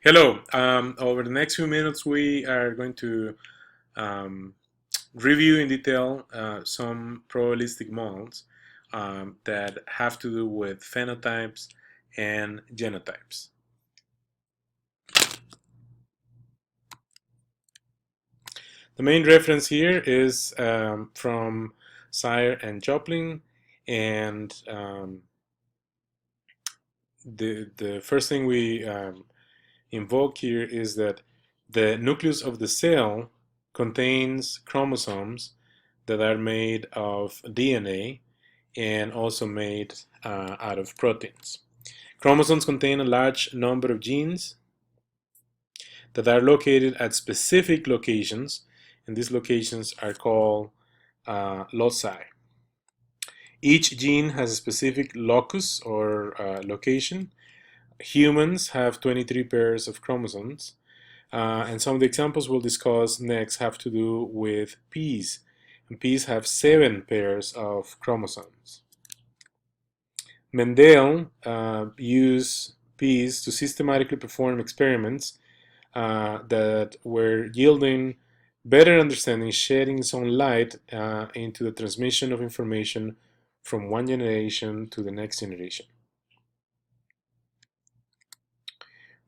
Hello. Over the next few minutes, we are going to um, review in detail some probabilistic models that have to do with phenotypes and genotypes. The main reference here is from Sire and Joplin, and the first thing we invoke here is that the nucleus of the cell contains chromosomes that are made of DNA and also made out of proteins. Chromosomes contain a large number of genes that are located at specific locations, and these locations are called loci. Each gene has a specific locus or location. Humans have 23 pairs of chromosomes, and some of the examples we'll discuss next have to do with peas. And peas have 7 pairs of chromosomes. Mendel used peas to systematically perform experiments that were yielding better understanding, shedding some light into the transmission of information from one generation to the next generation.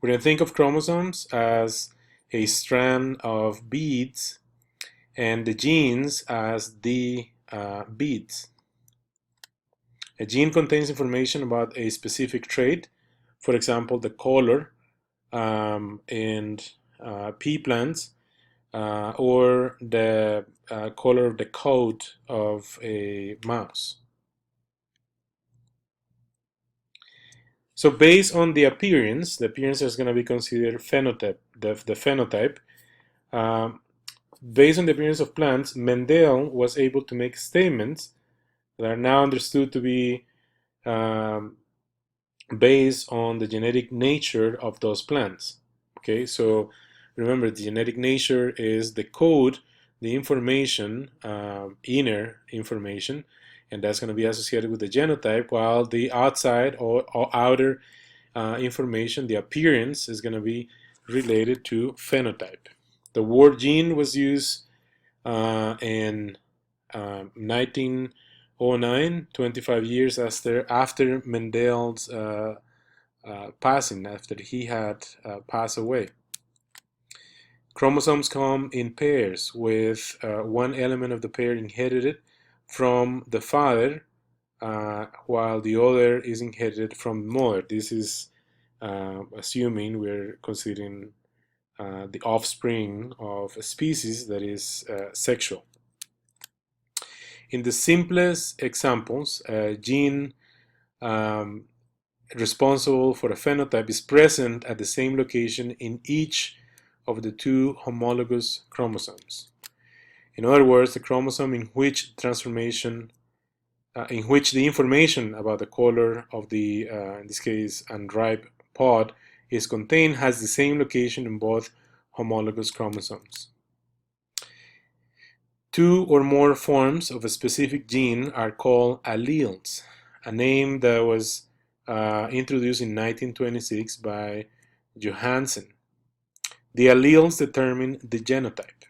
We're going to think of chromosomes as a strand of beads and the genes as the beads. A gene contains information about a specific trait, for example, the color in pea plants, or the color of the coat of a mouse. So based on the appearance is going to be considered phenotype, the phenotype. Um, Based on the appearance of plants, Mendel was able to make statements that are now understood to be um, based on the genetic nature of those plants. Okay, so remember, the genetic nature is the code, the information, inner information, and that's going to be associated with the genotype, while the outside or outer information, the appearance, is going to be related to phenotype. The word gene was used in 1909, 25 years after Mendel's passing, after he had passed away. Chromosomes come in pairs, with one element of the pair inherited from the father, while the other is inherited from the mother. This is assuming we're considering the offspring of a species that is sexual. In the simplest examples, a gene um, responsible for a phenotype is present at the same location in each of the two homologous chromosomes. In other words, the chromosome in which the information about the color of the, in this case, unripe pod is contained has the same location in both homologous chromosomes. Two or more forms of a specific gene are called alleles, a name that was introduced in 1926 by Johansen. The alleles determine the genotype.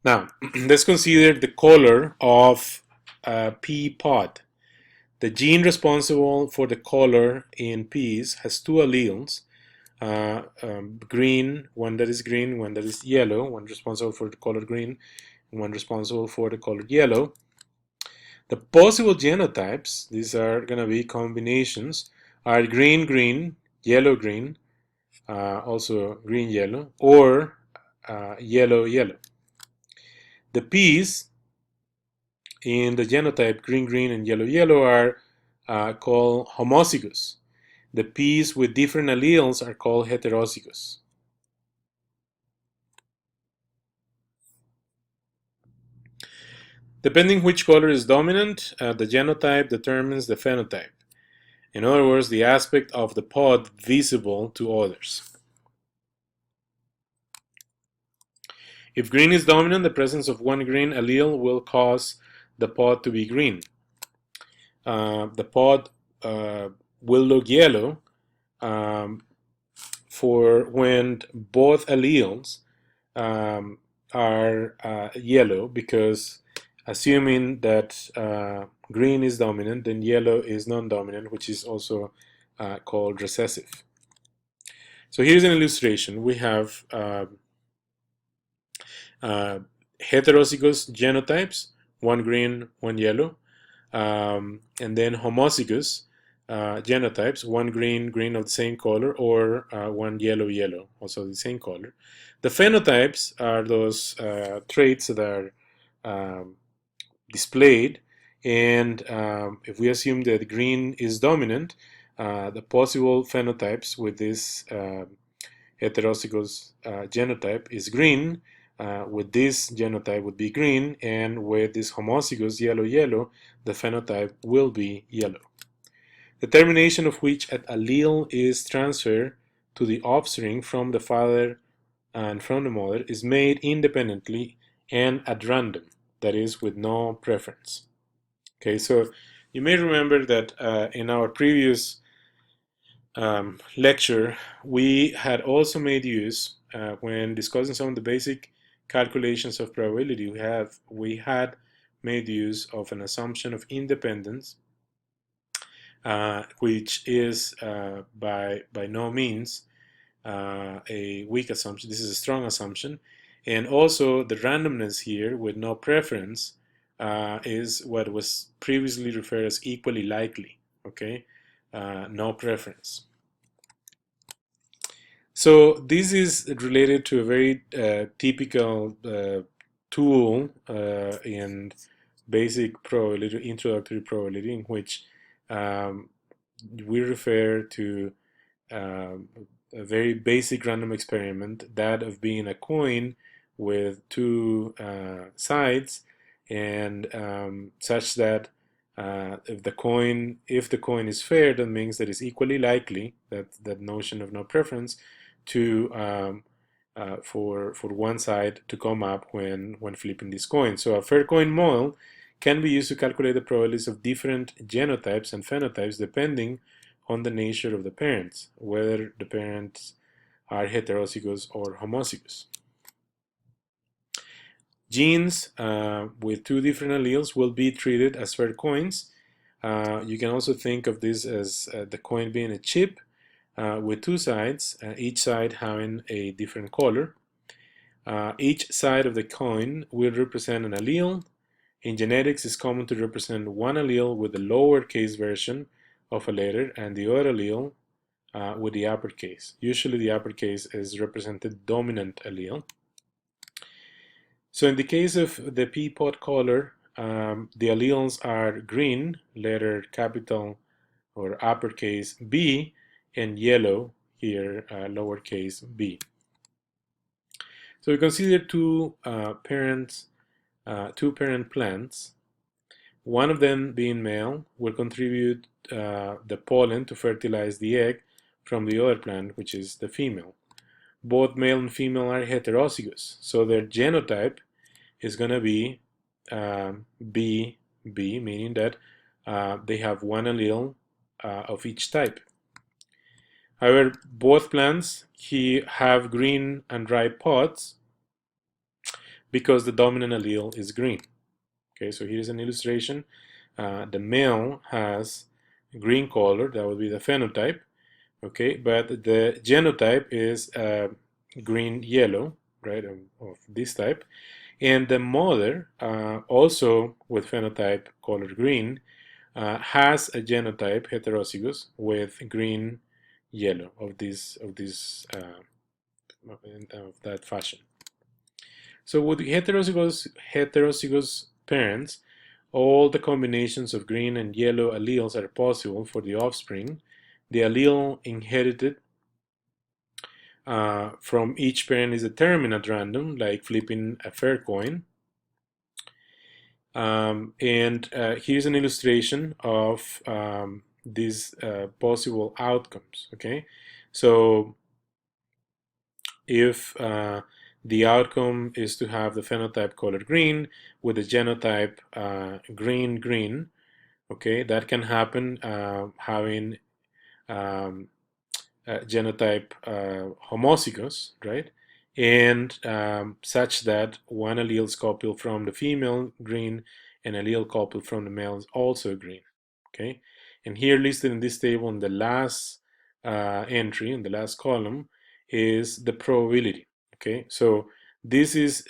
Now, let's consider the color of a pea pod. The gene responsible for the color in peas has two alleles, green, one that is green, one that is yellow, one responsible for the color green, and one responsible for the color yellow. The possible genotypes, these are going to be combinations, are green, green, yellow, green, also green, yellow, or yellow, yellow. The peas in the genotype green, green, and yellow, yellow are called homozygous. The peas with different alleles are called heterozygous. Depending which color is dominant, the genotype determines the phenotype. In other words, the aspect of the pod visible to others. If green is dominant, the presence of one green allele will cause the pod to be green. The pod will look yellow for when both alleles are yellow, because assuming that green is dominant, then yellow is non-dominant, which is also called recessive. So here's an illustration. We have heterozygous genotypes, one green, one yellow, and then homozygous genotypes, one green, green of the same color, or one yellow, yellow, also the same color. The phenotypes are those traits that are displayed, and if we assume that green is dominant, the possible phenotypes with this heterozygous genotype is green. With this genotype would be green, and with this homozygous yellow-yellow, the phenotype will be yellow. Determination of which allele is transferred to the offspring from the father and from the mother is made independently and at random, that is, with no preference. Okay, so you may remember that in our previous lecture, we had also made use, when discussing some of the basic calculations of probability, we had made use of an assumption of independence, which is by no means a weak assumption. This is a strong assumption. And also the randomness here with no preference is what was previously referred as equally likely, okay? No preference. So this is related to a very typical tool in basic probability, introductory probability, in which we refer to a very basic random experiment, that of being a coin with two sides, and such that if the coin is fair, that means that it's equally likely, that notion of no preference, to for one side to come up when flipping this coin. So a fair coin model can be used to calculate the probabilities of different genotypes and phenotypes depending on the nature of the parents, whether the parents are heterozygous or homozygous. Genes with two different alleles will be treated as fair coins. You can also think of this as the coin being a chip with two sides, each side having a different color. Each side of the coin will represent an allele. In genetics, it's common to represent one allele with the lowercase version of a letter and the other allele with the uppercase. Usually the uppercase is represented dominant allele. So in the case of the pea pod color, the alleles are green, letter capital or uppercase B, and yellow here, lowercase b. So we consider two parent plants. One of them, being male, will contribute the pollen to fertilize the egg from the other plant, which is the female. Both male and female are heterozygous, so their genotype is going to be B, meaning that they have one allele of each type. However, both plants have green and ripe pods because the dominant allele is green. Okay, so here's an illustration. The male has green color, that would be the phenotype. Okay, but the genotype is green-yellow, right, of this type. And the mother, also with phenotype color green, has a genotype heterozygous with green-yellow of that fashion. So with heterozygous parents, all the combinations of green and yellow alleles are possible for the offspring. The allele inherited from each parent is determined at random, like flipping a fair coin. And here's an illustration of these possible outcomes. Okay, so if the outcome is to have the phenotype color green with the genotype green, Okay, that can happen having um, genotype homozygous, right? And such that one allele coupled from the female green and allele coupled from the male is also green. Okay, and here listed in this table in the last entry, in the last column, is the probability. Okay, so this is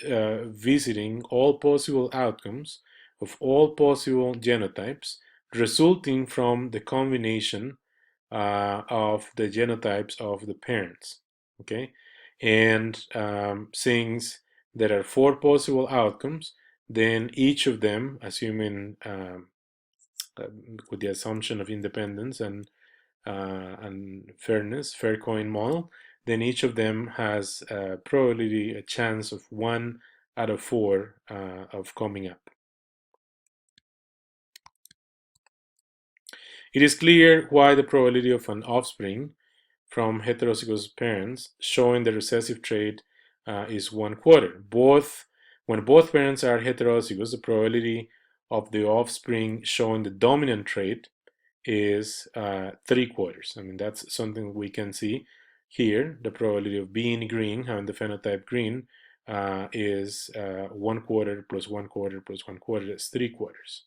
visiting all possible outcomes of all possible genotypes resulting from the combination of the genotypes of the parents. Okay, and since there are four possible outcomes, then each of them, assuming with the assumption of independence and fairness, fair coin model, then each of them has probability a chance of 1 out of 4 of coming up. It is clear why the probability of an offspring from heterozygous parents showing the recessive trait is 1/4. When both parents are heterozygous, the probability of the offspring showing the dominant trait is 3/4. I mean, that's something we can see here. The probability of being green, having the phenotype green, is 1/4 plus 1/4 plus 1/4 is 3/4.